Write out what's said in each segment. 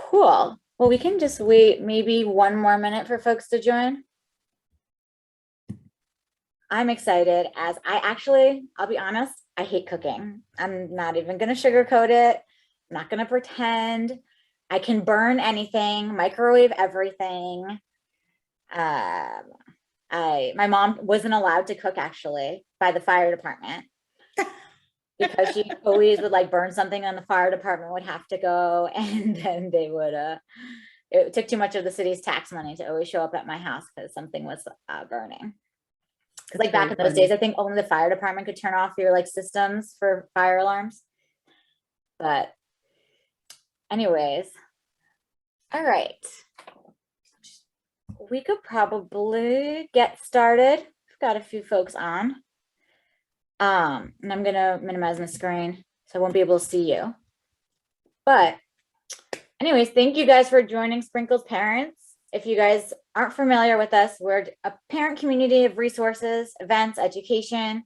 Cool. Well, we can just wait maybe one more minute for folks to join. I'm excited as I'll be honest, I hate cooking. I'm not even going to sugarcoat it. I'm not going to pretend. I can burn anything, microwave everything. Um, my mom wasn't allowed to cook actually by the fire department because she always would like burn something and the fire department would have to go and then they would it took too much of the city's tax money to always show up at my house because something was burning. Because like back in those days, I think only the fire department could turn off your like systems for fire alarms. But anyways, all right. We could probably get started. We've got a few folks on. And I'm gonna minimize my screen so I won't be able to see you. But anyways, thank you guys for joining Sprinkles Parents. If you guys aren't familiar with us, we're a parent community of resources, events, education,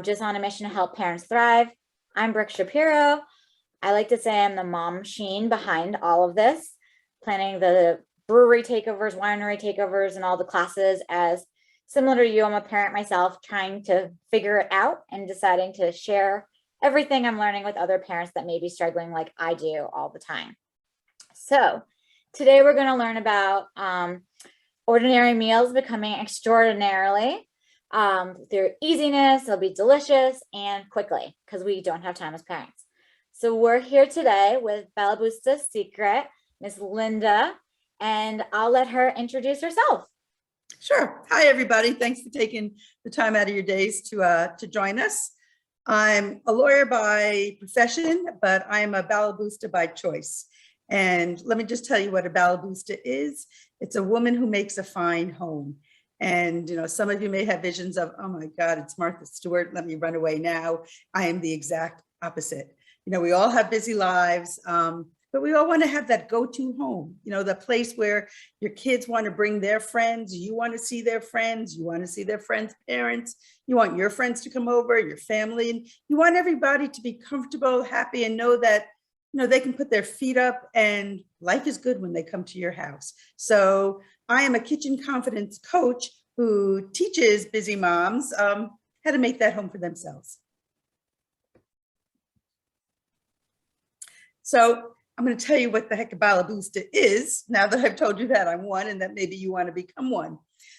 just on a mission to help parents thrive. I'm Brooke Shapiro. I like to say I'm the mom machine behind all of this, planning the brewery takeovers, winery takeovers, and all the classes. As similar to you, I'm a parent myself, trying to figure it out and deciding to share everything I'm learning with other parents that may be struggling like I do all the time. So today we're going to learn about ordinary meals becoming extraordinarily through easiness. They'll be delicious and quickly because we don't have time as parents. So we're here today with Balabusta's Secret, Miss Linda, and I'll let her introduce herself. Sure. Hi, everybody. Thanks for taking the time out of your days to join us. I'm a lawyer by profession, but I'm a Balabusta by choice. And let me just tell you what a Balabusta is. It's a woman who makes a fine home. And, you know, some of you may have visions of, oh my God, it's Martha Stewart. Let me run away now. I am the exact opposite. You know, we all have busy lives, but we all want to have that go-to home, you know, the place where your kids want to bring their friends, you want to see their friends, you want to see their friends' parents, you want your friends to come over, your family, and you want everybody to be comfortable, happy, and know that, you know, they can put their feet up and life is good when they come to your house. So I am a kitchen confidence coach who teaches busy moms how to make that home for themselves. So I'm going to tell you what the heck a Balabusta is now that I've told you that I'm one and that maybe you want to become one.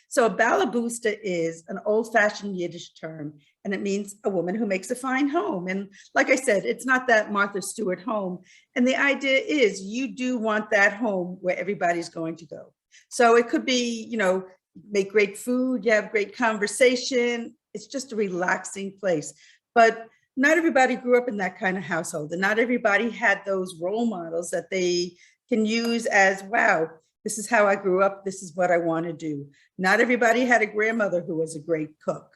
So a Balabusta is an old-fashioned Yiddish term, and it means a woman who makes a fine home. And like I said, it's not that Martha Stewart home. And the idea is you do want that home where everybody's going to go. So it could be, you know, make great food, you have great conversation. It's just a relaxing place. But not everybody grew up in that kind of household, and not everybody had those role models that they can use as, wow, this is how I grew up, this is what I want to do. Not everybody had a grandmother who was a great cook.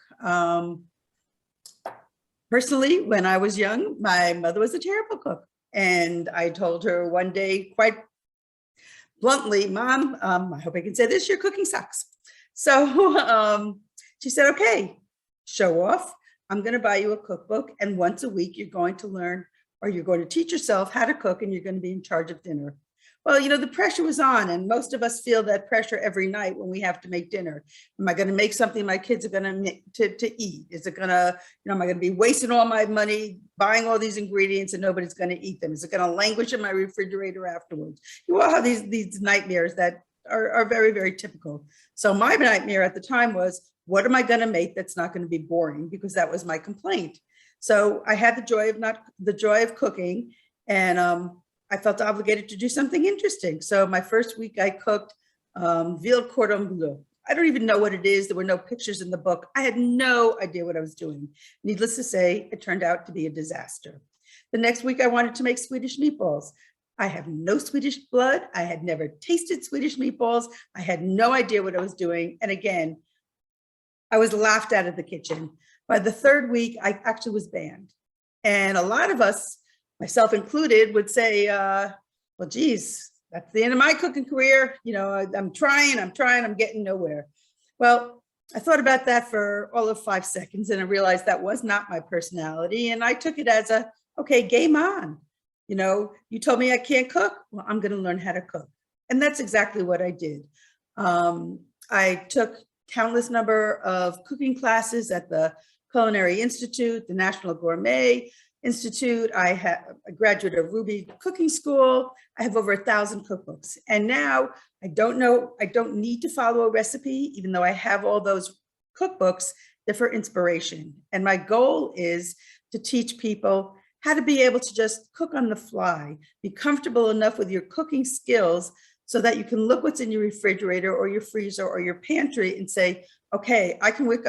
Personally, when I was young, my mother was a terrible cook. And I told her one day quite bluntly, Mom, I hope I can say this, your cooking sucks. So she said, okay, show off. I'm going to buy you a cookbook, and once a week you're going to learn, or you're going to teach yourself how to cook, and you're going to be in charge of dinner. Well, you know, the pressure was on, and most of us feel that pressure every night when we have to make dinner. Am I going to make something my kids are going to eat? Is it going to, you know, am I going to be wasting all my money buying all these ingredients and nobody's going to eat them? Is it going to languish in my refrigerator afterwards? You all have these nightmares that are very, very typical. So my nightmare at the time was, what am I going to make that's not going to be boring? Because that was my complaint. So I had the joy of cooking, and I felt obligated to do something interesting. So my first week I cooked veal cordon bleu. I don't even know what it is. There were no pictures in the book. I had no idea what I was doing. Needless to say, it turned out to be a disaster. The next week I wanted to make Swedish meatballs. I have no Swedish blood. I had never tasted Swedish meatballs. I had no idea what I was doing. And again, I was laughed out of the kitchen. By the third week, I actually was banned. And a lot of us, myself included, would say, well, geez, that's the end of my cooking career. You know, I'm trying, I'm getting nowhere. Well, I thought about that for all of 5 seconds, and I realized that was not my personality. And I took it as a, okay, game on. You know, you told me I can't cook. Well, I'm going to learn how to cook. And that's exactly what I did. I took countless number of cooking classes at the Culinary Institute, the National Gourmet Institute. I have a graduate of Ruby Cooking School. I have over 1,000 cookbooks. And now I don't need to follow a recipe, even though I have all those cookbooks. They're for inspiration. And my goal is to teach people how to be able to just cook on the fly, be comfortable enough with your cooking skills so that you can look what's in your refrigerator or your freezer or your pantry and say, okay, I can whip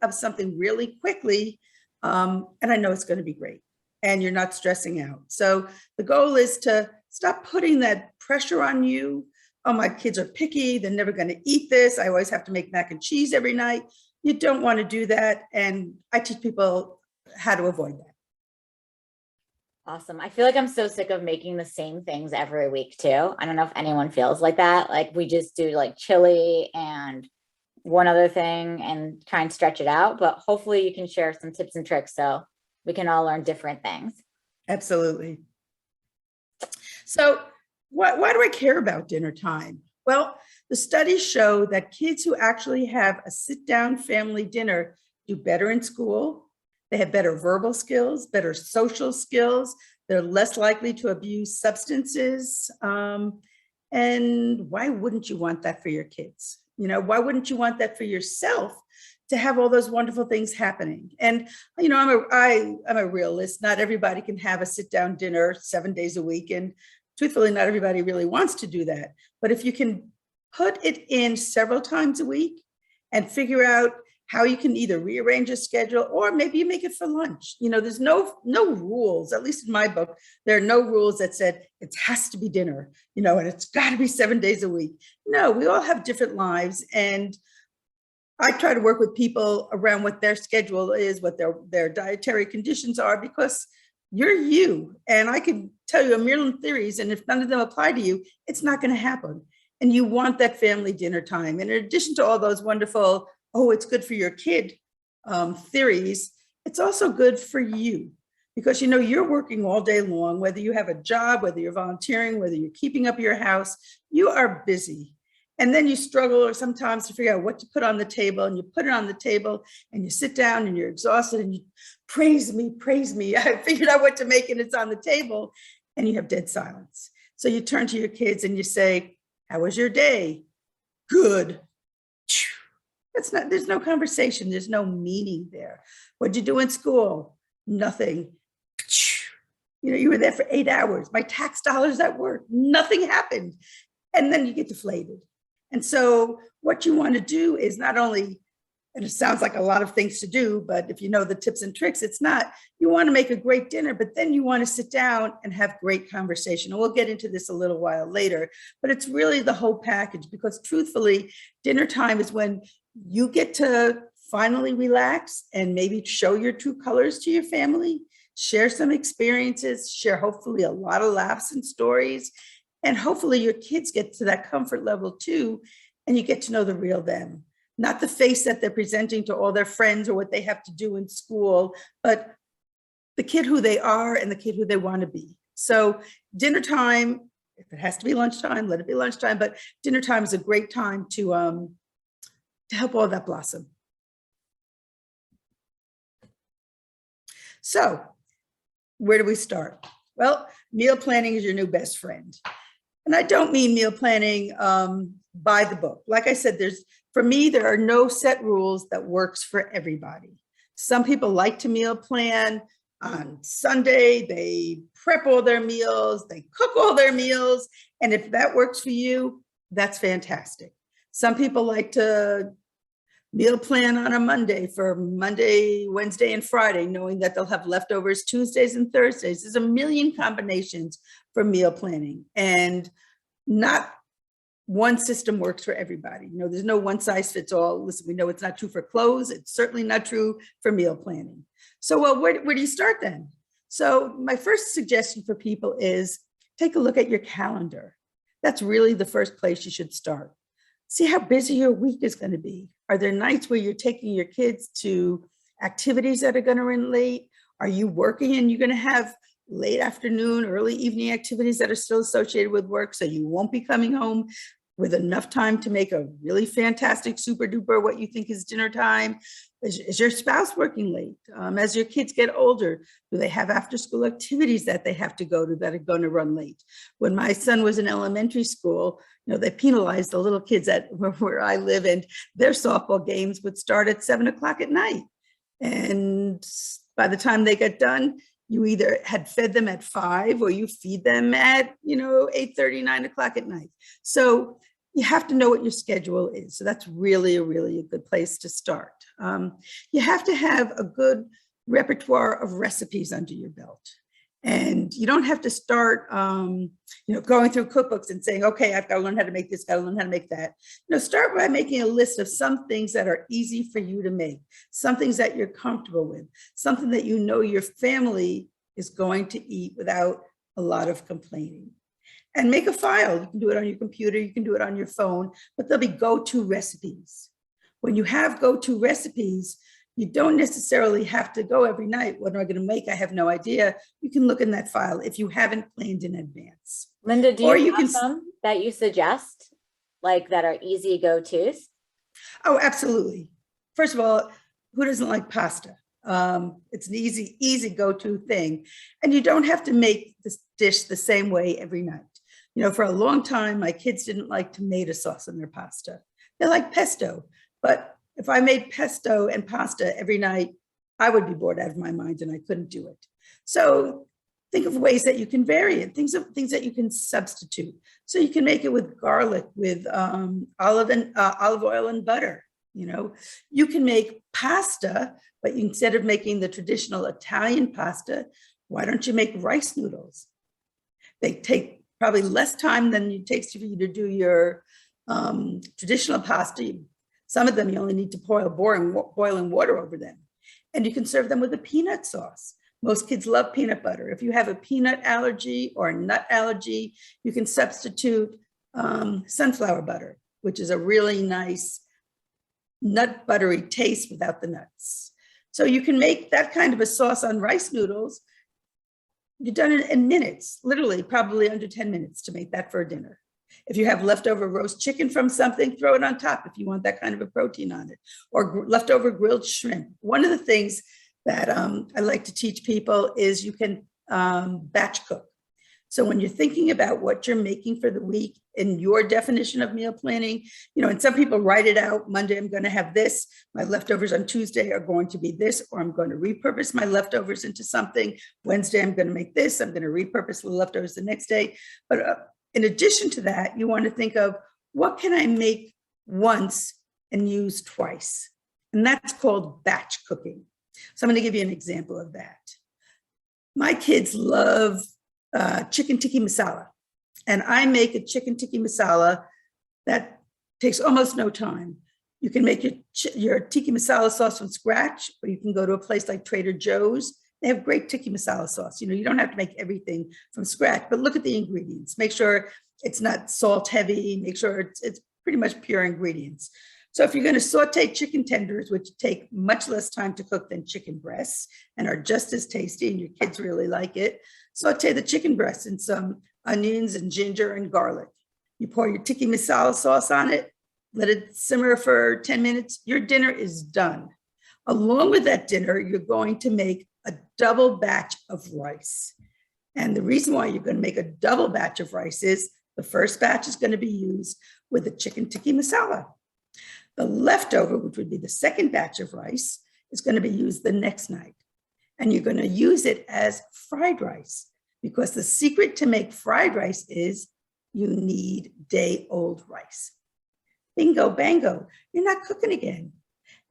up something really quickly, and I know it's going to be great, and you're not stressing out. So the goal is to stop putting that pressure on you. Oh, my kids are picky. They're never going to eat this. I always have to make mac and cheese every night. You don't want to do that. And I teach people how to avoid that. Awesome. I feel like I'm so sick of making the same things every week too. I don't know if anyone feels like that. Like we just do like chili and one other thing and try and stretch it out, but hopefully you can share some tips and tricks so we can all learn different things. Absolutely. So why do I care about dinner time? Well, the studies show that kids who actually have a sit-down family dinner do better in school. They have better verbal skills, better social skills. They're less likely to abuse substances. And why wouldn't you want that for your kids? You know, why wouldn't you want that for yourself to have all those wonderful things happening? And, you know, I'm a realist. Not everybody can have a sit-down dinner 7 days a week. And truthfully, not everybody really wants to do that. But if you can put it in several times a week and figure out how you can either rearrange a schedule or maybe you make it for lunch. You know, there's no rules, at least in my book, there are no rules that said it has to be dinner, you know, and it's got to be 7 days a week. No, we all have different lives. And I try to work with people around what their schedule is, what their dietary conditions are, because you're you. And I could tell you a million theories, and if none of them apply to you, it's not going to happen. And you want that family dinner time. And in addition to all those wonderful, oh, it's good for your kid theories, it's also good for you because, you know, you're working all day long, whether you have a job, whether you're volunteering, whether you're keeping up your house, you are busy. And then you struggle or sometimes to figure out what to put on the table, and you put it on the table and you sit down and you're exhausted and you praise me. I figured out what to make and it's on the table, and you have dead silence. So you turn to your kids and you say, how was your day? Good. There's no conversation. There's no meaning there. What'd you do in school? Nothing. You know, you were there for 8 hours. My tax dollars at work, nothing happened. And then you get deflated. And so what you want to do is not only, and it sounds like a lot of things to do, but if you know the tips and tricks, it's not, you want to make a great dinner, but then you want to sit down and have great conversation. And we'll get into this a little while later, but it's really the whole package, because truthfully, dinner time is when you get to finally relax and maybe show your true colors to your family, share some experiences, share hopefully a lot of laughs and stories, and hopefully your kids get to that comfort level too, and you get to know the real them. Not the face that they're presenting to all their friends or what they have to do in school, but the kid who they are and the kid who they want to be. So dinner time, if it has to be lunchtime, let it be lunchtime, but dinner time is a great time to help all that blossom. So where do we start? Well, meal planning is your new best friend. And I don't mean meal planning by the book. Like I said, for me, there are no set rules that works for everybody. Some people like to meal plan on Sunday. They prep all their meals. They cook all their meals. And if that works for you, that's fantastic. Some people like to meal plan on a Monday for Monday, Wednesday, and Friday, knowing that they'll have leftovers Tuesdays and Thursdays. There's a million combinations for meal planning, and not one system works for everybody. You know, there's no one size fits all. Listen, we know it's not true for clothes. It's certainly not true for meal planning. So, well, where do you start then? So my first suggestion for people is take a look at your calendar. That's really the first place you should start. See how busy your week is going to be. Are there nights where you're taking your kids to activities that are going to run late? Are you working and you're going to have late afternoon, early evening activities that are still associated with work. So you won't be coming home with enough time to make a really fantastic super duper what you think is dinner time. Is your spouse working late? As your kids get older, do they have after school activities that they have to go to that are going to run late? When my son was in elementary school, they penalized the little kids at where I live, and their softball games would start at 7 o'clock at night. And by the time they got done, you either had fed them at 5 or you feed them at 8:30, 9 o'clock at night. So you have to know what your schedule is. So that's really a good place to start. You have to have a good repertoire of recipes under your belt. And you don't have to start, going through cookbooks and saying, okay, I've got to learn how to make this, got to learn how to make that. Start by making a list of some things that are easy for you to make, some things that you're comfortable with, something that your family is going to eat without a lot of complaining. And make a file. You can do it on your computer, you can do it on your phone, but there'll be go-to recipes. When you have go-to recipes, you don't necessarily have to go every night. What am I going to make? I have no idea. You can look in that file if you haven't planned in advance. Linda, do you have some that you suggest, like that are easy go-tos? Oh, absolutely. First of all, who doesn't like pasta? It's an easy go-to thing. And you don't have to make this dish the same way every night. For a long time, my kids didn't like tomato sauce in their pasta. They like pesto, but if I made pesto and pasta every night, I would be bored out of my mind and I couldn't do it. So think of ways that you can vary it, things that you can substitute. So you can make it with garlic, with olive oil and butter. You can make pasta, but instead of making the traditional Italian pasta, why don't you make rice noodles? They take probably less time than it takes for you to do your traditional pasta. Some of them you only need to boiling water over them. And you can serve them with a peanut sauce. Most kids love peanut butter. If you have a peanut allergy or a nut allergy, you can substitute sunflower butter, which is a really nice nut buttery taste without the nuts. So you can make that kind of a sauce on rice noodles. You've done it in minutes, literally probably under 10 minutes to make that for a dinner. If you have leftover roast chicken from something, throw it on top if you want that kind of a protein on it, or leftover grilled shrimp. One of the things that I like to teach people is you can batch cook. So when you're thinking about what you're making for the week in your definition of meal planning, and some people write it out. Monday, I'm going to have this. My leftovers on Tuesday are going to be this, or I'm going to repurpose my leftovers into something. Wednesday, I'm going to make this. I'm going to repurpose the leftovers the next day. But in addition to that, you want to think of what can I make once and use twice? And that's called batch cooking. So I'm going to give you an example of that. My kids love chicken tikka masala. And I make a chicken tikka masala that takes almost no time. You can make your tikka masala sauce from scratch, or you can go to a place like Trader Joe's. They have great tikka masala sauce. You don't have to make everything from scratch, but look at the ingredients. Make sure it's not salt heavy. Make sure it's pretty much pure ingredients. So if you're going to saute chicken tenders, which take much less time to cook than chicken breasts and are just as tasty, and your kids really like it, saute the chicken breasts in some onions and ginger and garlic. You pour your tikka masala sauce on it, let it simmer for 10 minutes. Your dinner is done. Along with that dinner, you're going to make a double batch of rice. And the reason why you're going to make a double batch of rice is the first batch is going to be used with the chicken tikka masala. The leftover, which would be the second batch of rice, is going to be used the next night. And you're going to use it as fried rice, because the secret to make fried rice is you need day-old rice. Bingo, bango, you're not cooking again.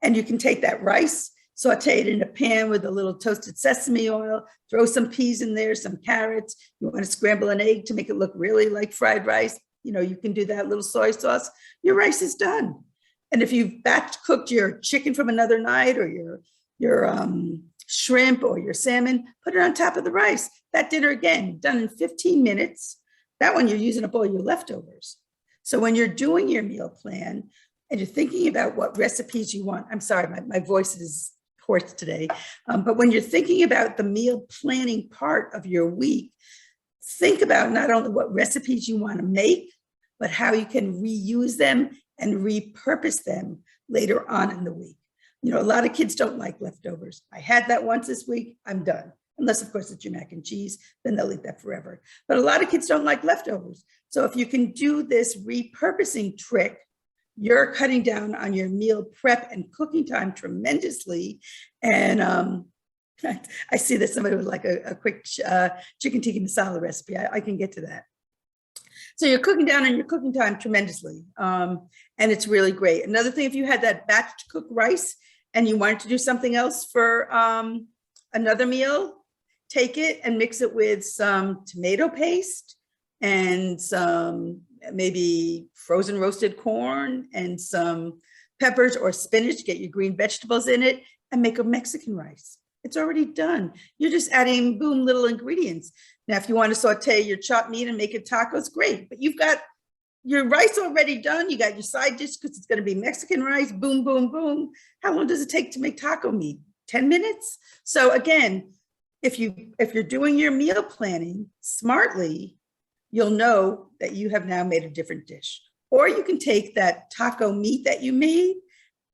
And you can take that rice, saute it in a pan with a little toasted sesame oil, throw some peas in there, some carrots. You want to scramble an egg to make it look really like fried rice. You can do that, little soy sauce. Your rice is done. And if you've batch cooked your chicken from another night, or your shrimp or your salmon, put it on top of the rice. That dinner, again, done in 15 minutes. That one you're using up all your leftovers. So when you're doing your meal plan and you're thinking about what recipes you want, I'm sorry, my voice is reports today. But when you're thinking about the meal planning part of your week, think about not only what recipes you want to make, but how you can reuse them and repurpose them later on in the week. You know, a lot of kids don't like leftovers. I had that once this week, I'm done. Unless, of course, it's your mac and cheese, then they'll eat that forever. But a lot of kids don't like leftovers. So if you can do this repurposing trick, you're cutting down on your meal prep and cooking time tremendously. And I see that somebody would like a quick chicken tikka masala recipe. I can get to that. So you're cooking down on your cooking time tremendously. And it's really great. Another thing, if you had that batch cooked rice and you wanted to do something else for another meal, take it and mix it with some tomato paste and some maybe frozen roasted corn and some peppers or spinach, get your green vegetables in it and make a Mexican rice. It's already done. You're just adding, boom, little ingredients. Now, if you want to saute your chopped meat and make it tacos, great. But you've got your rice already done. You got your side dish because it's going to be Mexican rice, boom, boom, boom. How long does it take to make taco meat? 10 minutes? So again, if you're doing your meal planning smartly, you'll know that you have now made a different dish. Or you can take that taco meat that you made,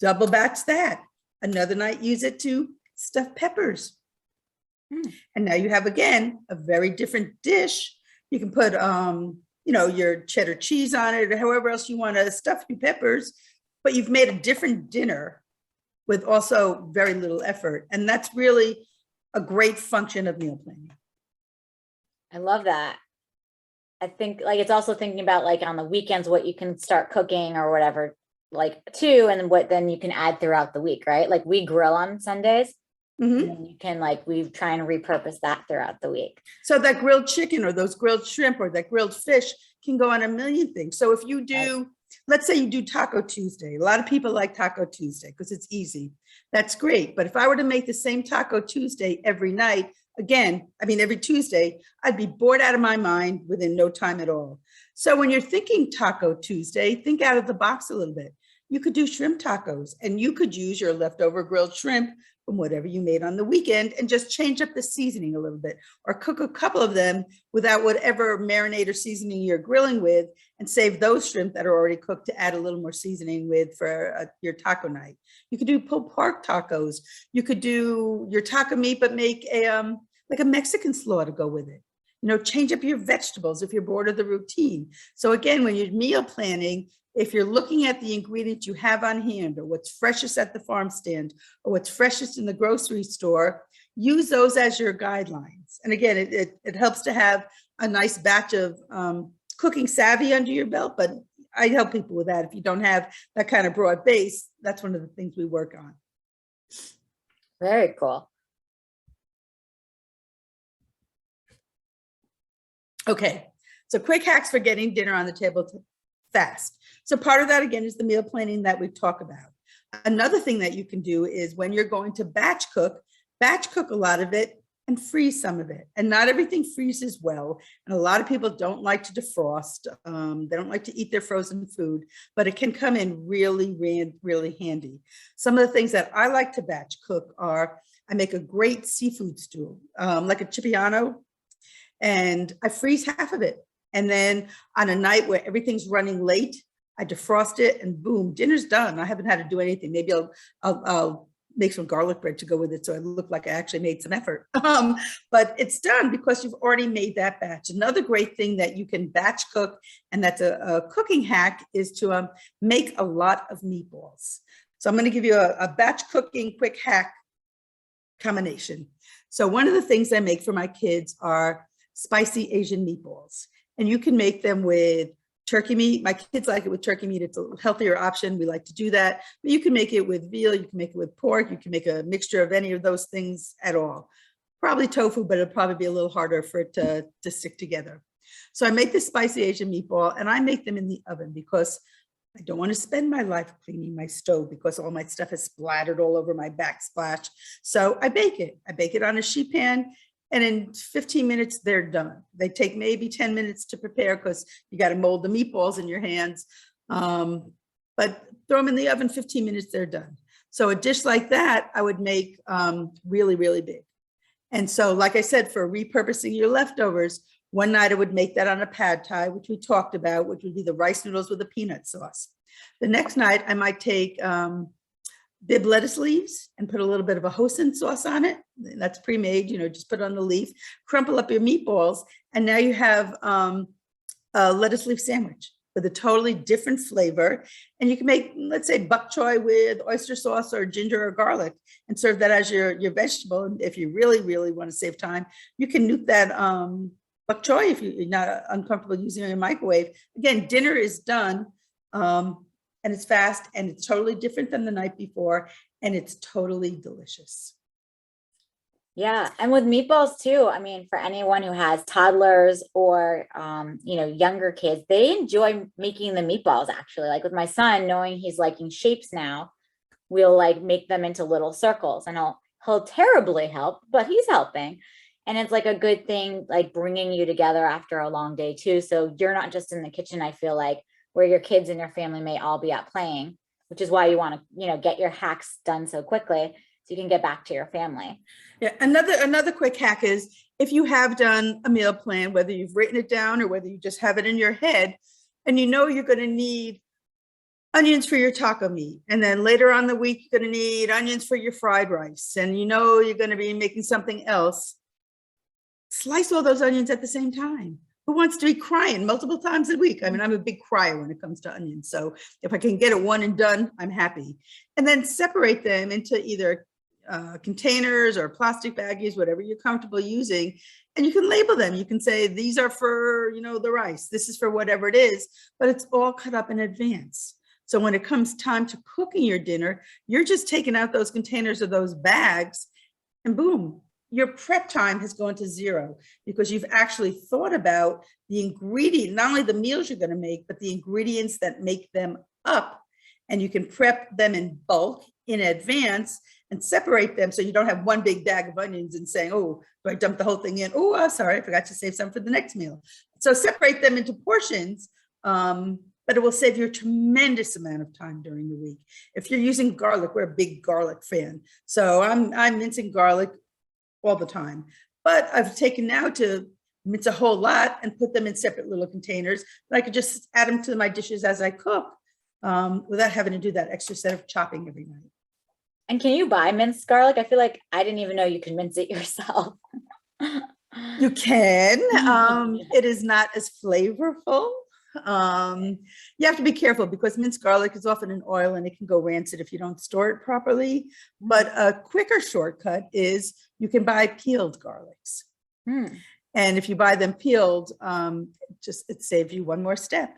double batch that. Another night, use it to stuff peppers. And now you have, again, a very different dish. You can put, your cheddar cheese on it or however else you want to stuff your peppers, but you've made a different dinner with also very little effort. And that's really a great function of meal planning. I love that. I think like it's also thinking about like on the weekends what you can start cooking or whatever like too, and what then you can add throughout the week, right? Like we grill on Sundays. Mm-hmm. And you can like we try and repurpose that throughout the week. So that grilled chicken or those grilled shrimp or that grilled fish can go on a million things. So if you do, let's say you do Taco Tuesday. A lot of people like Taco Tuesday because it's easy. That's great. But if I were to make the same Taco Tuesday every night, every Tuesday, I'd be bored out of my mind within no time at all. So when you're thinking Taco Tuesday, think out of the box a little bit. You could do shrimp tacos and you could use your leftover grilled shrimp from whatever you made on the weekend and just change up the seasoning a little bit or cook a couple of them without whatever marinade or seasoning you're grilling with and save those shrimp that are already cooked to add a little more seasoning with for your taco night. You could do pulled pork tacos. You could do your taco meat, but make a Mexican slaw to go with it. Change up your vegetables if you're bored of the routine. So again, when you're meal planning, if you're looking at the ingredients you have on hand or what's freshest at the farm stand or what's freshest in the grocery store, use those as your guidelines. And again, it helps to have a nice batch of cooking savvy under your belt, but I help people with that. If you don't have that kind of broad base, that's one of the things we work on. Very cool. Okay, so quick hacks for getting dinner on the table fast. So part of that, again, is the meal planning that we talk about. Another thing that you can do is when you're going to batch cook a lot of it and freeze some of it. And not everything freezes well. And a lot of people don't like to defrost. They don't like to eat their frozen food, but it can come in really, really handy. Some of the things that I like to batch cook are, I make a great seafood stew, like a Chipiano, and I freeze half of it. And then on a night where everything's running late, I defrost it and boom, dinner's done. I haven't had to do anything. Maybe I'll make some garlic bread to go with it so I look like I actually made some effort. But it's done because you've already made that batch. Another great thing that you can batch cook, and that's a cooking hack, is to make a lot of meatballs. So I'm going to give you a batch cooking quick hack combination. So one of the things I make for my kids are spicy Asian meatballs. And you can make them with turkey meat. My kids like it with turkey meat. It's a healthier option. We like to do that. But you can make it with veal. You can make it with pork. You can make a mixture of any of those things at all. Probably tofu, but it'll probably be a little harder for it to stick together. So I make this spicy Asian meatball and I make them in the oven because I don't want to spend my life cleaning my stove because all my stuff is splattered all over my backsplash. So I bake it. I bake it on a sheet pan. And in 15 minutes, they're done. They take maybe 10 minutes to prepare because you got to mold the meatballs in your hands. But throw them in the oven, 15 minutes, they're done. So a dish like that, I would make really, really big. And so, like I said, for repurposing your leftovers, one night I would make that on a pad thai, which we talked about, which would be the rice noodles with a peanut sauce. The next night, I might take bib lettuce leaves and put a little bit of a hoisin sauce on it. That's pre-made, just put it on the leaf, crumple up your meatballs, and now you have a lettuce leaf sandwich with a totally different flavor. And you can make, let's say, bok choy with oyster sauce or ginger or garlic and serve that as your vegetable. And if you really, really want to save time, you can nuke that bok choy if you're not uncomfortable using it in your microwave. Again, dinner is done and it's fast and it's totally different than the night before and it's totally delicious. Yeah, and with meatballs too. I mean, for anyone who has toddlers or younger kids, they enjoy making the meatballs actually. Like with my son, knowing he's liking shapes now, we'll like make them into little circles and he'll terribly help, but he's helping. And it's like a good thing, like bringing you together after a long day too. So you're not just in the kitchen, I feel like, where your kids and your family may all be out playing, which is why you want to, get your hacks done so quickly so you can get back to your family. Yeah, another quick hack is if you have done a meal plan, whether you've written it down or whether you just have it in your head, and you're going to need onions for your taco meat. And then later on the week, you're going to need onions for your fried rice. And you're going to be making something else. Slice all those onions at the same time. Who wants to be crying multiple times a week? I mean, I'm a big crier when it comes to onions. So if I can get it one and done, I'm happy. And then separate them into either containers or plastic baggies, whatever you're comfortable using. And you can label them. You can say, these are for, the rice. This is for whatever it is, but it's all cut up in advance. So when it comes time to cooking your dinner, you're just taking out those containers or those bags and boom, your prep time has gone to zero because you've actually thought about the ingredient, not only the meals you're going to make, but the ingredients that make them up. And you can prep them in bulk in advance and separate them so you don't have one big bag of onions and saying, oh, do I dump the whole thing in? Oh, I'm sorry, I forgot to save some for the next meal. So separate them into portions, but it will save you a tremendous amount of time during the week. If you're using garlic, we're a big garlic fan. So I'm mincing garlic all the time, but I've taken now to mince a whole lot and put them in separate little containers. And I could just add them to my dishes as I cook without having to do that extra set of chopping every night. And can you buy minced garlic? I feel like I didn't even know you could mince it yourself. You can. It is not as flavorful. You have to be careful because minced garlic is often in oil and it can go rancid if you don't store it properly. But a quicker shortcut is you can buy peeled garlics. And if you buy them peeled, it saves you one more step.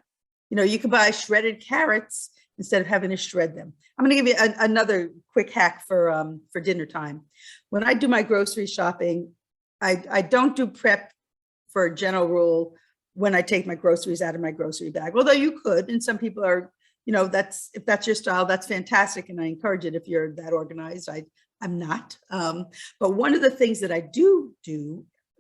You can buy shredded carrots instead of having to shred them. I'm going to give you another quick hack for dinner time. When I do my grocery shopping, I don't do prep for a general rule when I take my groceries out of my grocery bag, although you could, and some people are, if that's your style, that's fantastic. And I encourage it if you're that organized. I'm not. But one of the things that I do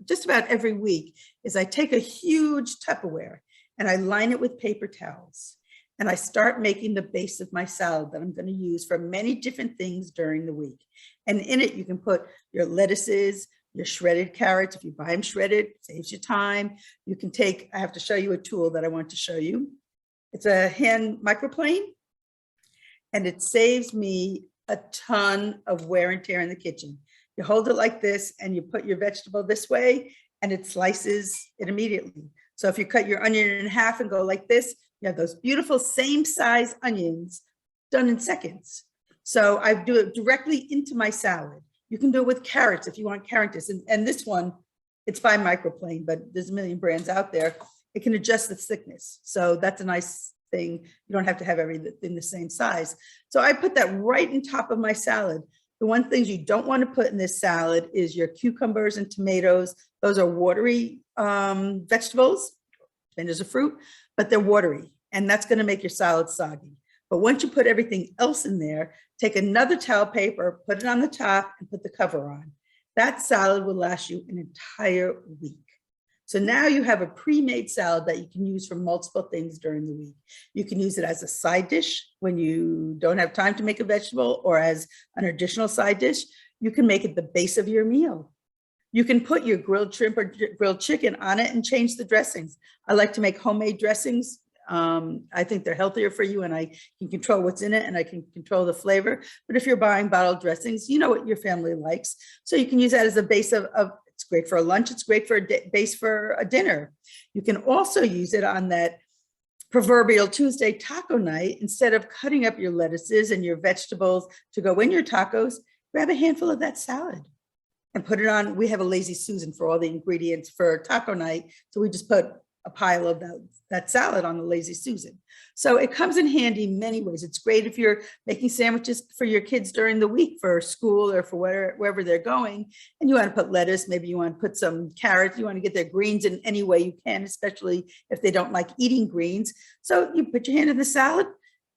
just about every week is I take a huge Tupperware and I line it with paper towels. And I start making the base of my salad that I'm going to use for many different things during the week. And in it, you can put your lettuces, your shredded carrots. If you buy them shredded, it saves you time. You can I have to show you a tool that I want to show you. It's a hand microplane, and it saves me a ton of wear and tear in the kitchen. You hold it like this, and you put your vegetable this way, and it slices it immediately. So if you cut your onion in half and go like this, you have those beautiful same size onions done in seconds. So I do it directly into my salad. You can do it with carrots if you want carrots. And this one, it's by Microplane, but there's a million brands out there. It can adjust the thickness. So that's a nice thing. You don't have to have everything the same size. So I put that right on top of my salad. The one thing you don't want to put in this salad is your cucumbers and tomatoes. Those are watery vegetables, and there's a fruit, but they're watery, and that's going to make your salad soggy. But once you put everything else in there, take another towel paper, put it on the top, and put the cover on. That salad will last you an entire week. So now you have a pre-made salad that you can use for multiple things during the week. You can use it as a side dish when you don't have time to make a vegetable, or as an additional side dish. You can make it the base of your meal. You can put your grilled shrimp or grilled chicken on it and change the dressings. I like to make homemade dressings. I think they're healthier for you, and I can control what's in it, and I can control the flavor. But if you're buying bottled dressings, you know what your family likes. So you can use that as a base of it's great for a lunch. It's great for a base for a dinner. You can also use it on that proverbial Tuesday taco night. Instead of cutting up your lettuces and your vegetables to go in your tacos, grab a handful of that salad and put it on. We have a Lazy Susan for all the ingredients for taco night. So we just put a pile of that salad on the Lazy Susan. So it comes in handy in many ways. It's great if you're making sandwiches for your kids during the week for school or for wherever they're going, and you want to put lettuce, maybe you want to put some carrots, you want to get their greens in any way you can, especially if they don't like eating greens. So you put your hand in the salad,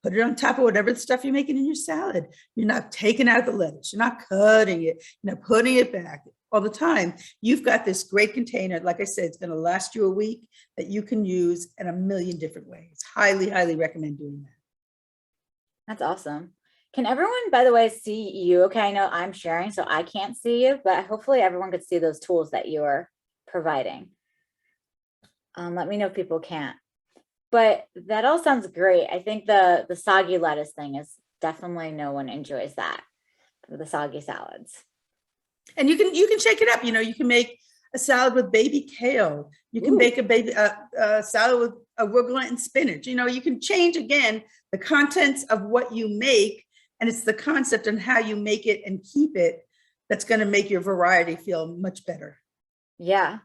put it on top of whatever the stuff you're making in your salad. You're not taking out the lettuce. You're not cutting it. You're not putting it back all the time. You've got this great container. Like I said, it's going to last you a week that you can use in a million different ways. Highly, highly recommend doing that. That's awesome. Can everyone, by the way, see you? Okay, I know I'm sharing, so I can't see you, but hopefully everyone could see those tools that you are providing. Let me know if people can't. But that all sounds great. I think the soggy lettuce thing is definitely, no one enjoys that, the soggy salads. And you can shake it up. You know, you can make a salad with baby kale. You can make a salad with arugula and spinach. You know, you can change, again, the contents of what you make, and it's the concept and how you make it and keep it that's going to make your variety feel much better. Yeah.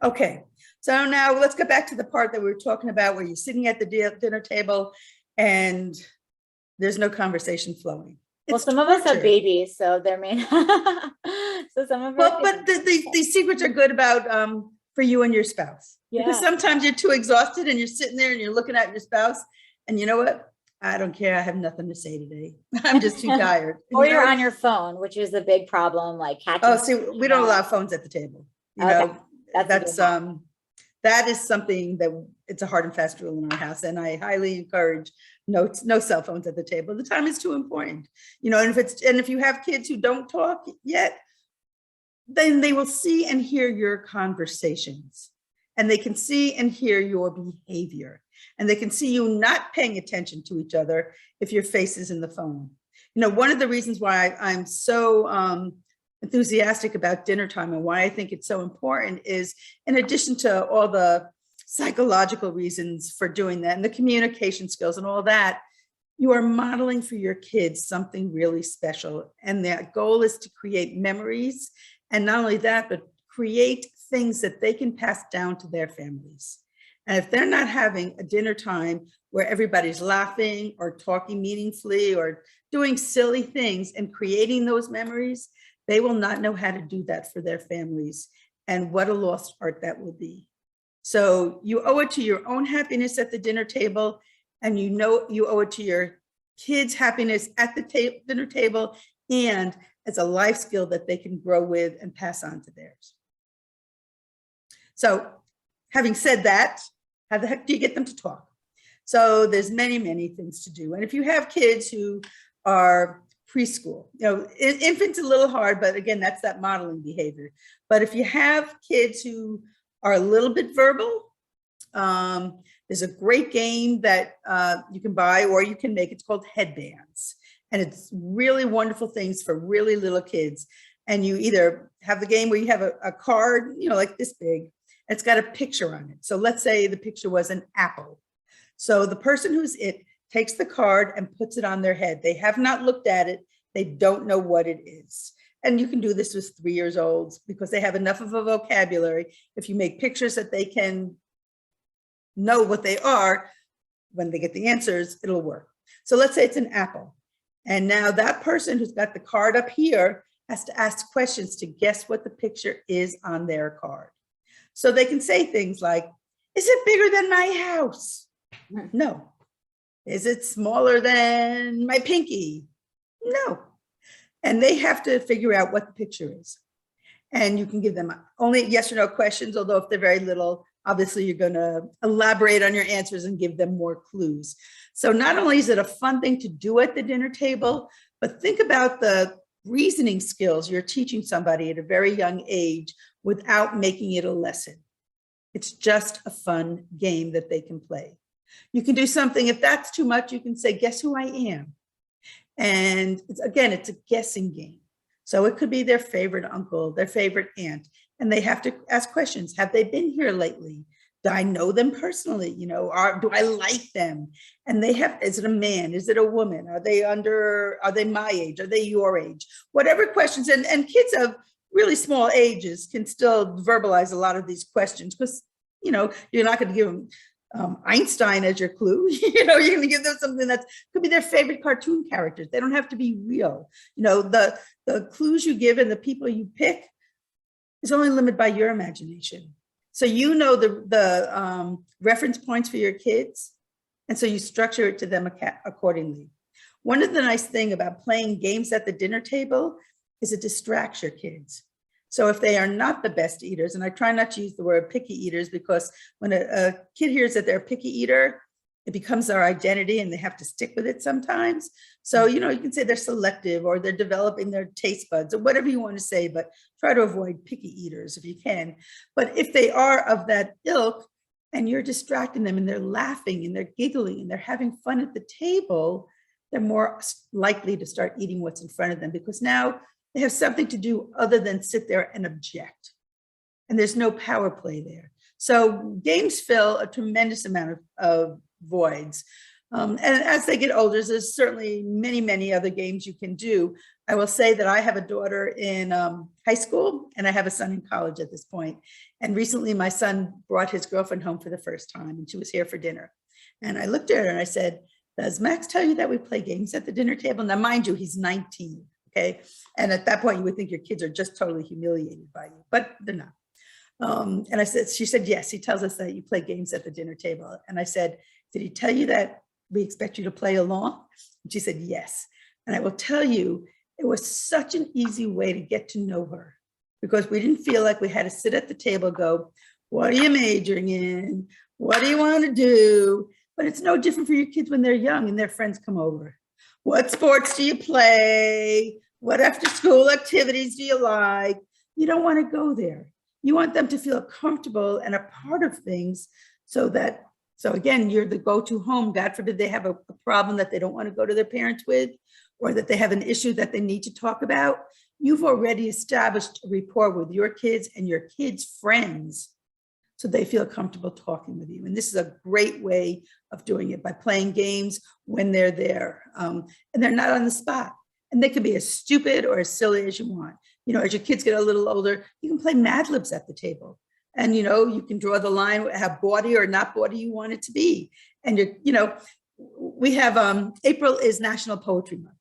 Okay, so now let's go back to the part that we were talking about where you're sitting at the dinner table and there's no conversation flowing. Well, some of us have babies, so there may so some of well, but these secrets are good about for you and your spouse. Yeah. Because sometimes you're too exhausted and you're sitting there and you're looking at your spouse, and you know what? I don't care. I have nothing to say today. I'm just too tired. Or you're on your phone, which is a big problem. Like catching. Oh, see, we don't allow phones at the table. You know, that's that is something that it's a hard and fast rule in our house, and I highly encourage no cell phones at the table. The time is too important, you know. And if you have kids who don't talk yet, then they will see and hear your conversations, and they can see and hear your behavior, and they can see you not paying attention to each other if your face is in the phone. You know, one of the reasons why I'm so enthusiastic about dinner time and why I think it's so important is, in addition to all the psychological reasons for doing that and the communication skills and all that, you are modeling for your kids something really special. And that goal is to create memories. And not only that, but create things that they can pass down to their families. And if they're not having a dinner time where everybody's laughing or talking meaningfully or doing silly things and creating those memories, they will not know how to do that for their families. And what a lost art that will be. So you owe it to your own happiness at the dinner table, and you know you owe it to your kids' happiness at the dinner table, and as a life skill that they can grow with and pass on to theirs. So having said that, how the heck do you get them to talk? So there's many, many things to do. And if you have kids who are preschool, you know, infants a little hard, but again, that's that modeling behavior. But if you have kids who are a little bit verbal, there's a great game that you can buy or you can make. It's called Headbands, and it's really wonderful things for really little kids. And you either have the game where you have a card, you know, like this big, and it's got a picture on it. So let's say the picture was an apple. So the person who's takes the card and puts it on their head. They have not looked at it. They don't know what it is. And you can do this with 3 years olds because they have enough of a vocabulary. If you make pictures that they can know what they are, when they get the answers, it'll work. So let's say it's an apple. And now that person who's got the card up here has to ask questions to guess what the picture is on their card. So they can say things like, is it bigger than my house? No. Is it smaller than my pinky? No. and they have to figure out what the picture is. And you can give them only yes or no questions, although if they're very little, obviously you're going to elaborate on your answers and give them more clues. So not only is it a fun thing to do at the dinner table, but think about the reasoning skills you're teaching somebody at a very young age without making it a lesson. It's just a fun game that they can play. You can do something, if that's too much, you can say, guess who I am? And again, it's a guessing game. So it could be their favorite uncle, their favorite aunt, and they have to ask questions. Have they been here lately? Do I know them personally? You know, do I like them? And they have, is it a man? Is it a woman? Are they my age? Are they your age? Whatever questions, and kids of really small ages can still verbalize a lot of these questions because, you know, you're not going to give them Einstein as your clue. You know, you're going to give them something that could be their favorite cartoon characters. They don't have to be real. You know, the clues you give and the people you pick is only limited by your imagination. So you know the reference points for your kids, and so you structure it to them accordingly. One of the nice things about playing games at the dinner table is it distracts your kids. So if they are not the best eaters, and I try not to use the word picky eaters because when a kid hears that they're a picky eater, it becomes their identity and they have to stick with it sometimes. So, you know, you can say they're selective or they're developing their taste buds or whatever you want to say, but try to avoid picky eaters if you can. But if they are of that ilk and you're distracting them and they're laughing and they're giggling and they're having fun at the table, they're more likely to start eating what's in front of them because now they have something to do other than sit there and object. And there's no power play there. So games fill a tremendous amount of voids. And as they get older, there's certainly many, many other games you can do. I will say that I have a daughter in high school and I have a son in college at this point. And recently my son brought his girlfriend home for the first time and she was here for dinner. And I looked at her and I said, does Max tell you that we play games at the dinner table? Now, mind you, he's 19. Okay. And at that point, you would think your kids are just totally humiliated by you, but they're not. And I said, she said, yes, he tells us that you play games at the dinner table. And I said, did he tell you that we expect you to play along? And she said, yes. And I will tell you, it was such an easy way to get to know her because we didn't feel like we had to sit at the table and go, what are you majoring in? What do you want to do? But it's no different for your kids when they're young and their friends come over. What sports do you play? What after school activities do you like? You don't want to go there. You want them to feel comfortable and a part of things so again, you're the go-to home. God forbid they have a problem that they don't want to go to their parents with, or that they have an issue that they need to talk about. You've already established a rapport with your kids and your kids' friends so they feel comfortable talking with you. And this is a great way of doing it by playing games when they're there and they're not on the spot. And they can be as stupid or as silly as you want. You know, as your kids get a little older, you can play Mad Libs at the table. And, you know, you can draw the line, how bawdy or not bawdy you want it to be. And, we have, April is National Poetry Month.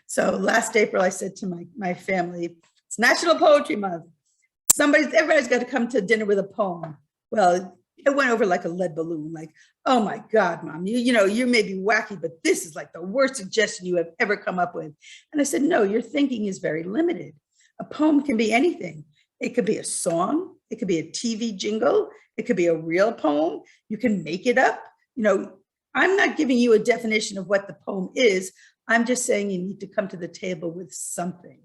So last April, I said to my family, it's National Poetry Month. Everybody's got to come to dinner with a poem. Well, it went over like a lead balloon, like, oh my God, Mom, you may be wacky, but this is like the worst suggestion you have ever come up with. And I said, no, your thinking is very limited. A poem can be anything. It could be a song. It could be a TV jingle. It could be a real poem. You can make it up. I'm not giving you a definition of what the poem is. I'm just saying you need to come to the table with something.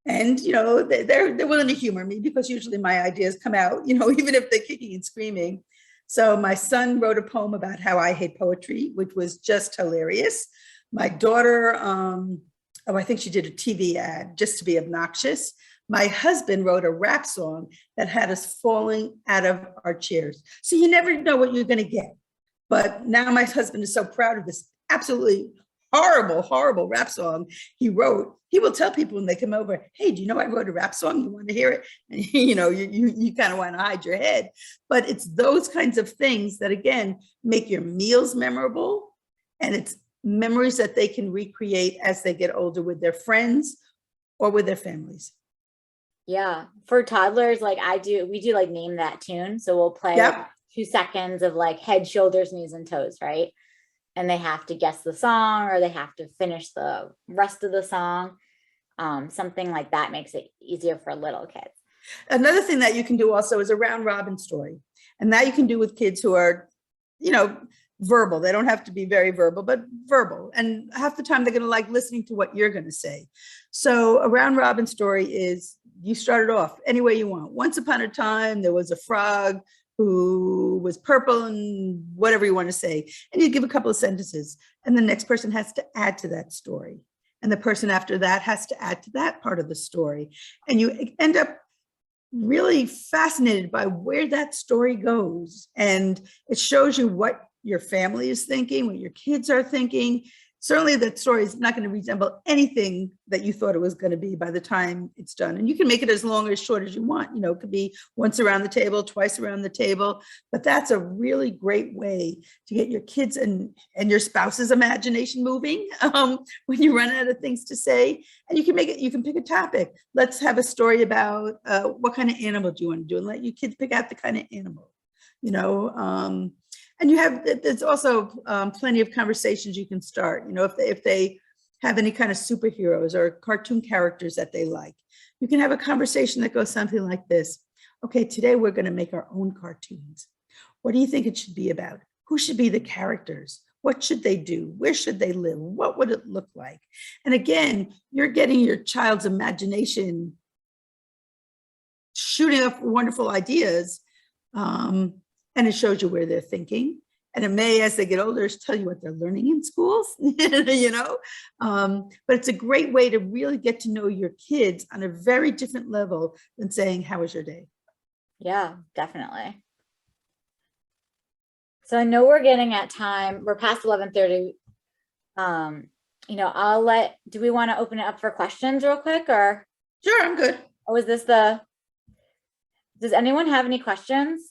And, they're willing to humor me because usually my ideas come out, even if they're kicking and screaming. So my son wrote a poem about how I hate poetry, which was just hilarious. My daughter, I think she did a TV ad just to be obnoxious. My husband wrote a rap song that had us falling out of our chairs. So you never know what you're going to get. But now my husband is so proud of this absolutely horrible, horrible rap song he wrote. He will tell people when they come over, hey, do you know I wrote a rap song? You want to hear it? And you kind of want to hide your head. But it's those kinds of things that, again, make your meals memorable. And it's memories that they can recreate as they get older with their friends or with their families. Yeah. For toddlers, we do like name that tune. So we'll play 2 seconds of like head, shoulders, knees, and toes, right? And they have to guess the song or they have to finish the rest of the song. something like that makes it easier for little kids. Another thing that you can do also is a round robin story. And that you can do with kids who are, verbal. They don't have to be very verbal, but verbal. And half the time they're going to like listening to what you're going to say. So a round robin story is, you start it off any way you want. Once upon a time, there was a frog who was purple and whatever you want to say. And you give a couple of sentences and the next person has to add to that story. And the person after that has to add to that part of the story. And you end up really fascinated by where that story goes. And it shows you what your family is thinking, what your kids are thinking. Certainly that story is not going to resemble anything that you thought it was going to be by the time it's done. And you can make it as long or as short as you want. It could be once around the table, twice around the table, but that's a really great way to get your kids and your spouse's imagination moving when you run out of things to say. And you can pick a topic. Let's have a story about what kind of animal do you want to do, and let your kids pick out the kind of animal, and there's also plenty of conversations you can start, if they have any kind of superheroes or cartoon characters that they like, you can have a conversation that goes something like this. Okay, today we're going to make our own cartoons. What do you think it should be about? Who should be the characters? What should they do? Where should they live? What would it look like? And again, you're getting your child's imagination shooting up wonderful ideas. And it shows you where they're thinking. And it may, as they get older, tell you what they're learning in schools, but it's a great way to really get to know your kids on a very different level than saying, how was your day? Yeah, definitely. So I know we're getting at time. We're past 11:30. Do we want to open it up for questions real quick, or? Sure, I'm good. Oh, does anyone have any questions?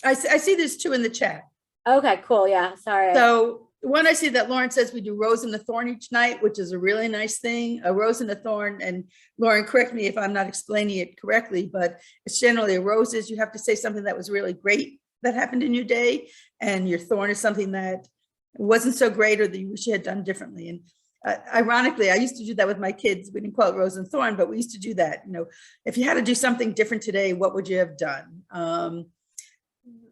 I see there's two in the chat. Okay, cool. Yeah, sorry. So one, I see that Lauren says we do rose and a thorn each night, which is a really nice thing. A rose and a thorn, and Lauren, correct me if I'm not explaining it correctly, but it's generally a rose is you have to say something that was really great that happened in your day, and your thorn is something that wasn't so great or that you wish you had done differently. And ironically, I used to do that with my kids. We didn't call it rose and thorn, but we used to do that. If you had to do something different today, what would you have done?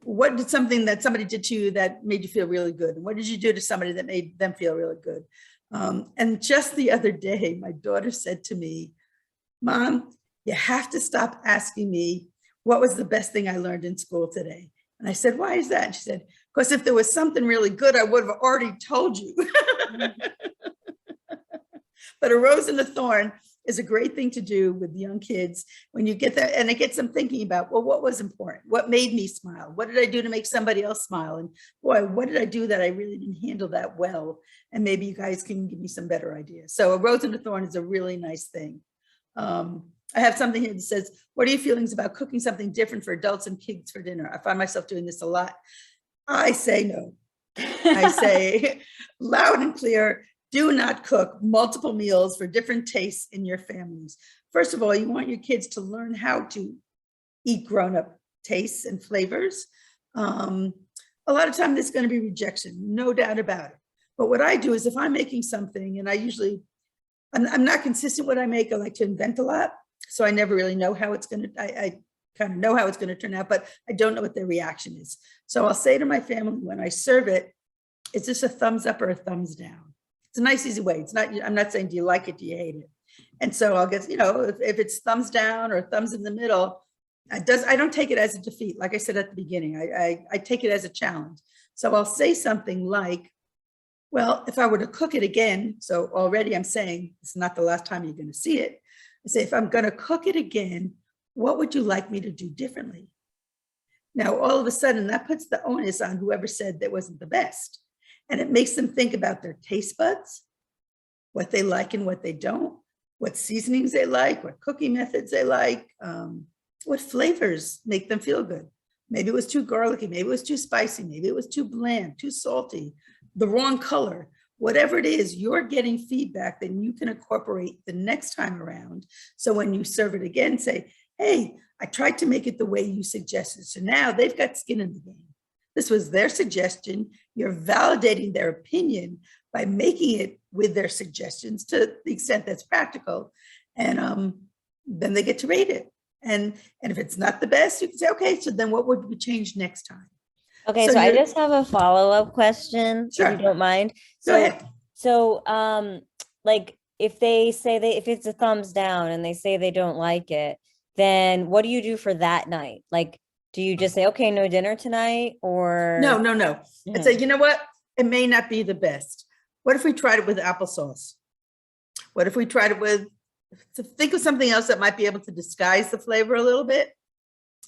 What did something that somebody did to you that made you feel really good? And what did you do to somebody that made them feel really good? And just the other day, my daughter said to me, Mom, you have to stop asking me what was the best thing I learned in school today. And I said, why is that? And she said, because if there was something really good, I would have already told you. But a rose and a thorn is a great thing to do with young kids when you get that, and it gets them thinking about, well, what was important? What made me smile? What did I do to make somebody else smile? And boy, what did I do that I really didn't handle that well? And maybe you guys can give me some better ideas. So a rose and a thorn is a really nice thing. I have something here that says, what are your feelings about cooking something different for adults and kids for dinner? I find myself doing this a lot. I say no. I say loud and clear, do not cook multiple meals for different tastes in your families. First of all, you want your kids to learn how to eat grown-up tastes and flavors. A lot of time there's going to be rejection, no doubt about it. But what I do is if I'm making something, and I'm not consistent what I make, I like to invent a lot. So I never really know how it's going to, I kind of know how it's going to turn out, but I don't know what their reaction is. So I'll say to my family when I serve it, is this a thumbs up or a thumbs down? It's a nice, easy way. It's not, I'm not saying, do you like it? Do you hate it? And so I'll get, if it's thumbs down or thumbs in the middle, I don't take it as a defeat. Like I said at the beginning, I take it as a challenge. So I'll say something like, well, if I were to cook it again, so already I'm saying it's not the last time you're going to see it. I say, if I'm going to cook it again, what would you like me to do differently? Now, all of a sudden that puts the onus on whoever said that wasn't the best. And it makes them think about their taste buds, what they like and what they don't, what seasonings they like, what cooking methods they like, what flavors make them feel good. Maybe it was too garlicky, maybe it was too spicy, maybe it was too bland, too salty, the wrong color. Whatever it is, you're getting feedback that you can incorporate the next time around. So when you serve it again, say, hey, I tried to make it the way you suggested. So now they've got skin in the game. This was their suggestion. You're validating their opinion by making it with their suggestions to the extent that's practical. And then they get to rate it. And if it's not the best, you can say, okay, so then what would we change next time? Okay, So so I you're- just have a follow-up question, if Sure. you don't mind. Go So, ahead. like if they say if it's a thumbs down and they say they don't like it, then what do you do for that night? Like, do you just say, okay, no dinner tonight, or? No. I'd say, you know what? It may not be the best. What if we tried it with applesauce? What if we tried it with, think of something else that might be able to disguise the flavor a little bit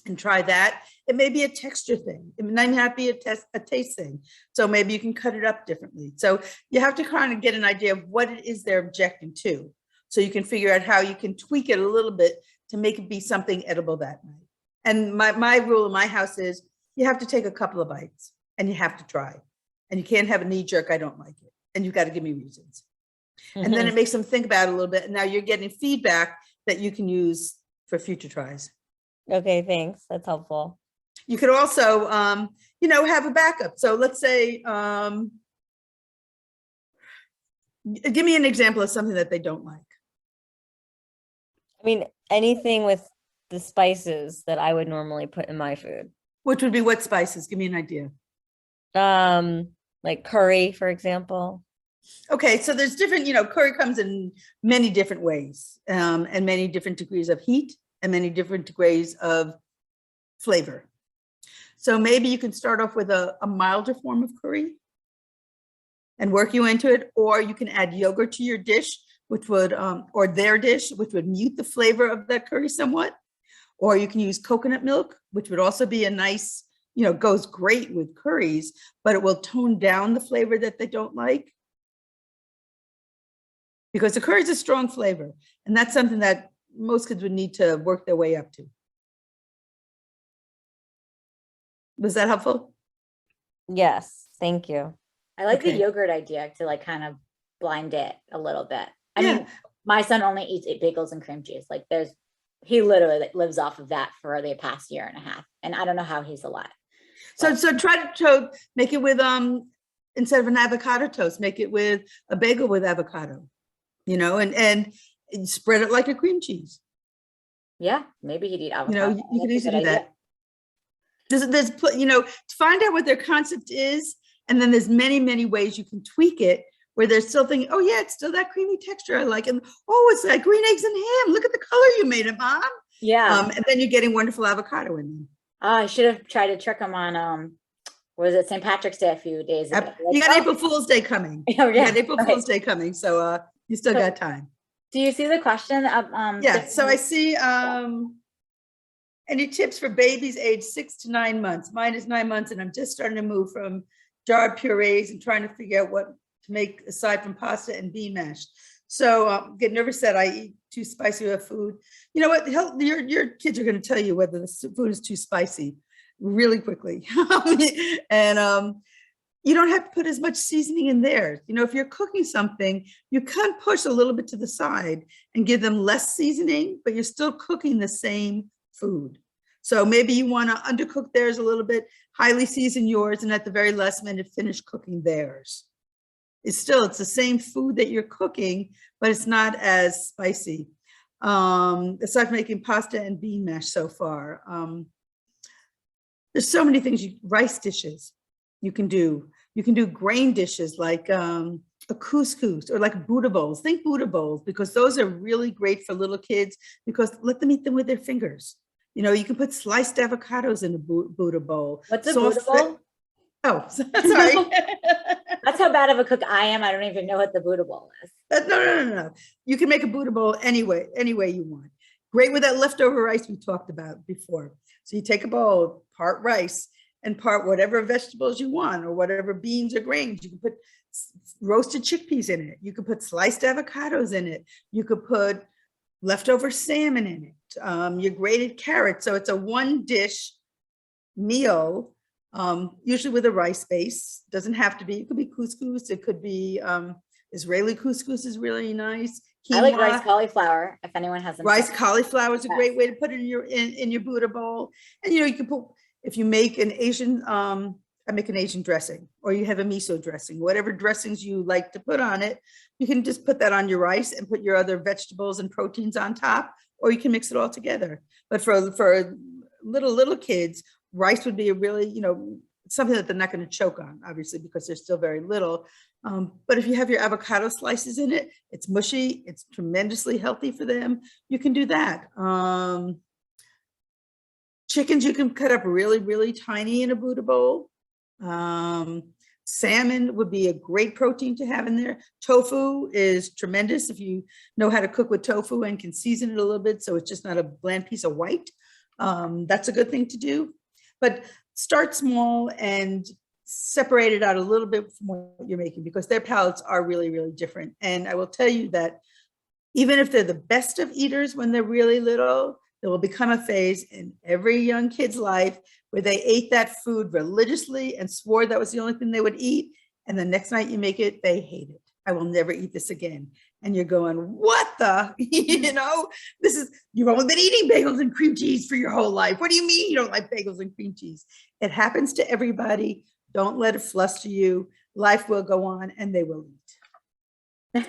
and try that. It may be a texture thing. It might not be a taste thing. So maybe you can cut it up differently. So you have to kind of get an idea of what it is they're objecting to. So you can figure out how you can tweak it a little bit to make it be something edible that night. And my rule in my house is you have to take a couple of bites and you have to try. And you can't have a knee jerk, I don't like it. And you've got to give me reasons. And then it makes them think about it a little bit. And now you're getting feedback that you can use for future tries. Okay, thanks. That's helpful. You could also, have a backup. So let's say, give me an example of something that they don't like. I mean, anything with the spices that I would normally put in my food. Which would be what spices? Give me an idea. Like curry, for example. Okay, so there's different, curry comes in many different ways, and many different degrees of heat and many different degrees of flavor. So maybe you can start off with a milder form of curry and work you into it, or you can add yogurt to your dish, which would, or their dish, which would mute the flavor of that curry somewhat. Or you can use coconut milk, which would also be a nice, goes great with curries, but it will tone down the flavor that they don't like. Because the curry is a strong flavor, and that's something that most kids would need to work their way up to. Was that helpful? Yes, thank you. I like the Okay. yogurt idea to like kind of blind it a little bit. I Yeah. mean, my son only eats bagels and cream cheese. Like he literally like, lives off of that for the past year and a half. And I don't know how he's alive. So try to make it with instead of an avocado toast, make it with a bagel with avocado, and spread it like a cream cheese. Yeah, maybe he'd eat avocado. You can That's a easily good do idea. that. Find out what their concept is, and then there's many ways you can tweak it where they're still thinking, oh yeah, it's still that creamy texture I like, and oh, it's like green eggs and ham. Look at the color you made it, Mom. Yeah. And then you're getting wonderful avocado in them. I should have tried to trick him on was it St. Patrick's Day a few days ago. You Like, got oh, April Fool's Day coming. Oh, You yeah. got April right. Fool's Day coming, so you still So- got time. Do you see the question of Yeah, so I see any tips for babies aged 6 to 9 months? Mine is 9 months, and I'm just starting to move from jarred purees and trying to figure out what to make aside from pasta and bean mash. So get nervous that I eat too spicy of food. You know what? Your kids are going to tell you whether the food is too spicy really quickly. And you don't have to put as much seasoning in there. If you're cooking something, you can push a little bit to the side and give them less seasoning, but you're still cooking the same food. So maybe you want to undercook theirs a little bit, highly season yours, and at the very last minute, finish cooking theirs. It's the same food that you're cooking, but it's not as spicy. Aside from making pasta and bean mash so far, there's so many things, rice dishes you can do. You can do grain dishes like a couscous or like Buddha bowls. Think Buddha bowls, because those are really great for little kids, because let them eat them with their fingers. You can put sliced avocados in a Buddha bowl. What's a Soft Buddha bowl? Oh, sorry. That's how bad of a cook I am. I don't even know what the Buddha bowl is. No. You can make a Buddha bowl any way you want. Great with that leftover rice we talked about before. So you take a bowl, part rice and part whatever vegetables you want, or whatever beans or grains. You can put roasted chickpeas in it. You could put sliced avocados in it. You could put leftover salmon in it. Your grated carrots. So it's a one dish meal, usually with a rice base. Doesn't have to be. It could be couscous. It could be Israeli couscous is really nice. I like Quinoa. rice cauliflower. If anyone has Rice cauliflower is a Yes. great way to put it in your Buddha bowl. And you can put, if you make an Asian I make an Asian dressing, or you have a miso dressing, whatever dressings you like to put on it, you can just put that on your rice and put your other vegetables and proteins on top, or you can mix it all together. But for little kids, rice would be a really, something that they're not going to choke on, obviously, because they're still very little. But if you have your avocado slices in it, it's mushy, it's tremendously healthy for them. You can do that. Chickens, you can cut up really, really tiny in a Buddha bowl. Salmon would be a great protein to have in there. Tofu is tremendous if you know how to cook with tofu and can season it a little bit so it's just not a bland piece of white. That's a good thing to do. But start small and separate it out a little bit from what you're making, because their palates are really, really different. And I will tell you that even if they're the best of eaters when they're really little, there will become a phase in every young kid's life where they ate that food religiously and swore that was the only thing they would eat. And the next night you make it, they hate it. I will never eat this again. And you're going, what the, you've only been eating bagels and cream cheese for your whole life. What do you mean you don't like bagels and cream cheese? It happens to everybody. Don't let it fluster you. Life will go on and they will eat.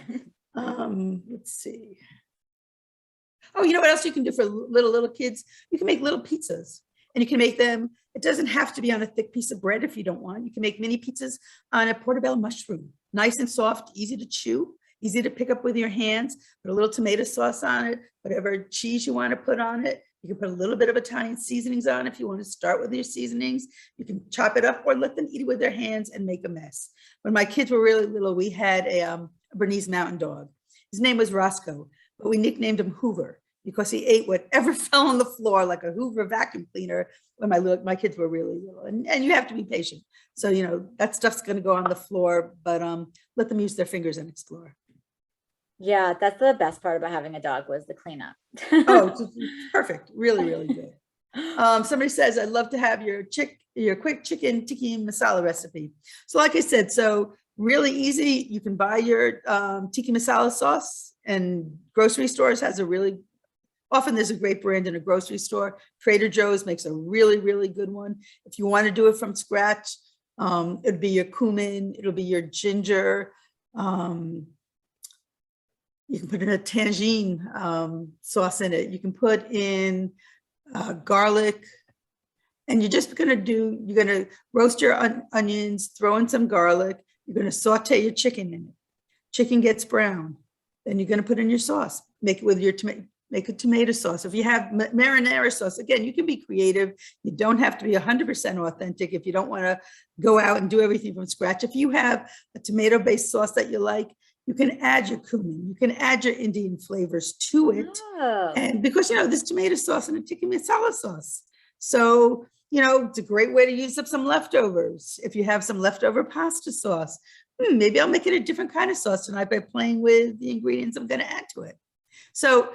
Let's see. Oh, you know what else you can do for little kids? You can make little pizzas, and you can make them, it doesn't have to be on a thick piece of bread if you don't want. You can make mini pizzas on a portobello mushroom, nice and soft, easy to chew, easy to pick up with your hands, put a little tomato sauce on it, whatever cheese you want to put on it. You can put a little bit of Italian seasonings on if you want to start with your seasonings. You can chop it up or let them eat it with their hands and make a mess. When my kids were really little, we had a Bernese Mountain Dog. His name was Roscoe, but we nicknamed him Hoover because he ate whatever fell on the floor like a Hoover vacuum cleaner when my kids were really little. And you have to be patient. So, that stuff's going to go on the floor, but let them use their fingers and explore. Yeah, that's the best part about having a dog was the cleanup. Oh, perfect. Really, really good. Somebody says, I'd love to have your quick chicken tikka masala recipe. So like I said, so really easy. You can buy your tikka masala sauce, and grocery stores has often there's a great brand in a grocery store. Trader Joe's makes a really, really good one. If you want to do it from scratch, it'd be your cumin, it'll be your ginger. You can put in a tangine sauce in it. You can put in garlic, and you're just you're gonna roast your onions, throw in some garlic. You're gonna saute your chicken in it. Chicken gets brown. Then you're gonna put in your sauce. Make it with your make a tomato sauce. If you have marinara sauce, again, you can be creative. You don't have to be 100% authentic if you don't want to go out and do everything from scratch. If you have a tomato-based sauce that you like, you can add your cumin, you can add your Indian flavors to it. Oh. And because, there's tomato sauce and a tikka masala sauce. So, it's a great way to use up some leftovers. If you have some leftover pasta sauce, maybe I'll make it a different kind of sauce tonight by playing with the ingredients I'm going to add to it. So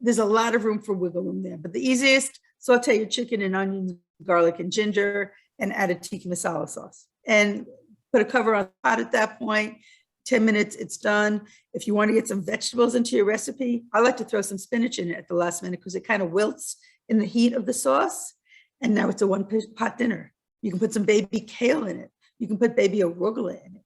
there's a lot of room for wiggle room there, but the easiest, saute your chicken and onions, garlic and ginger, and add a tikka masala sauce. And put a cover on the pot at that point. 10 minutes, it's done. If you want to get some vegetables into your recipe, I like to throw some spinach in it at the last minute because it kind of wilts in the heat of the sauce. And now it's a one-pot dinner. You can put some baby kale in it. You can put baby arugula in it.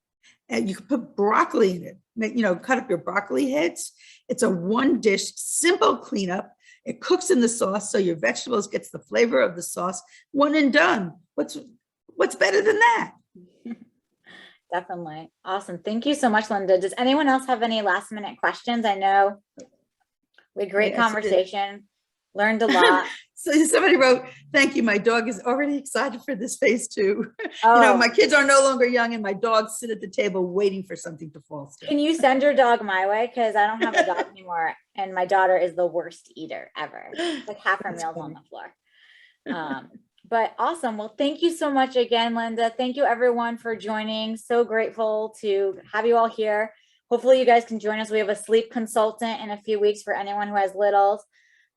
And you can put broccoli in it. Cut up your broccoli heads. It's a one-dish, simple cleanup. It cooks in the sauce, so your vegetables gets the flavor of the sauce. One and done. What's better than that? Definitely. Awesome. Thank you so much, Linda. Does anyone else have any last minute questions? I know we had great conversation, learned a lot. So somebody wrote, thank you. My dog is already excited for this phase 2. Oh. My kids are no longer young and my dogs sit at the table waiting for something to fall still. Can you send your dog my way? Because I don't have a dog anymore. And my daughter is the worst eater ever. Like half her meals on the floor. But awesome. Well, thank you so much again, Linda. Thank you everyone for joining. So grateful to have you all here. Hopefully you guys can join us. We have a sleep consultant in a few weeks for anyone who has littles.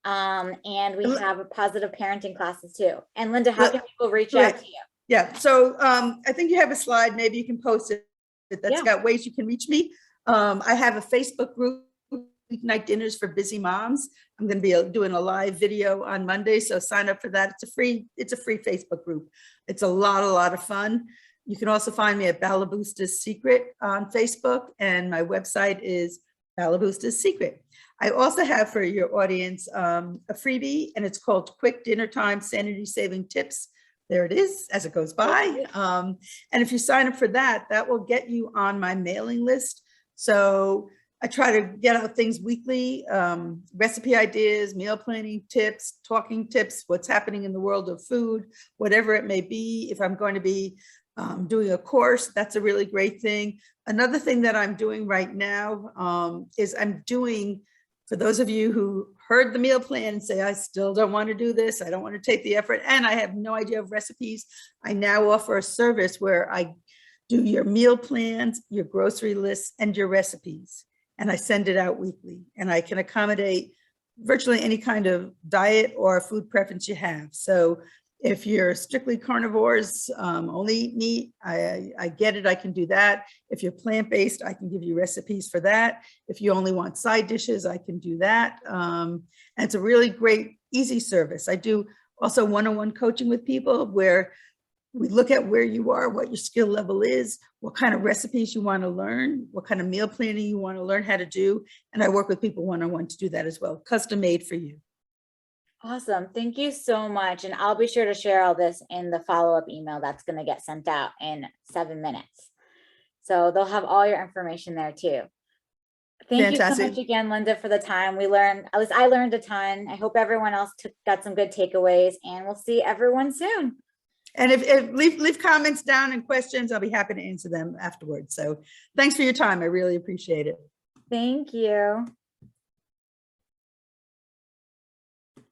And we have a positive parenting classes too. And Linda, how can people reach out to you? Yeah. So I think you have a slide. Maybe you can post it. That's got ways you can reach me. I have a Facebook group weeknight dinners for busy moms. I'm going to be doing a live video on Monday, so sign up for that. It's a free Facebook group. It's a lot of fun. You can also find me at Balabusta's Secret on Facebook, and my website is Balabusta's Secret. I also have for your audience a freebie, and it's called Quick Dinner Time Sanity Saving Tips. There it is as it goes by. And if you sign up for that, that will get you on my mailing list. So I try to get out things weekly, recipe ideas, meal planning tips, talking tips, what's happening in the world of food, whatever it may be. If I'm going to be doing a course, that's a really great thing. Another thing that I'm doing right now is I'm doing, for those of you who heard the meal plan and say, I still don't want to do this, I don't want to take the effort, and I have no idea of recipes, I now offer a service where I do your meal plans, your grocery lists, and your recipes. And I send it out weekly, and I can accommodate virtually any kind of diet or food preference you have. So if you're strictly carnivores, only eat meat, I get it, I can do that. If you're plant-based, I can give you recipes for that. If you only want side dishes, I can do that. And it's a really great, easy service. I do also one-on-one coaching with people where we look at where you are, what your skill level is, what kind of recipes you want to learn, what kind of meal planning you want to learn how to do. And I work with people one-on-one to do that as well, custom made for you. Awesome. Thank you so much. And I'll be sure to share all this in the follow-up email that's going to get sent out in 7 minutes. So they'll have all your information there too. Thank you so Fantastic. much again, Linda, for the time. We learned, at least I learned a ton. I hope everyone else got some good takeaways, and we'll see everyone soon. And if leave comments down and questions, I'll be happy to answer them afterwards. So thanks for your time. I really appreciate it. Thank you.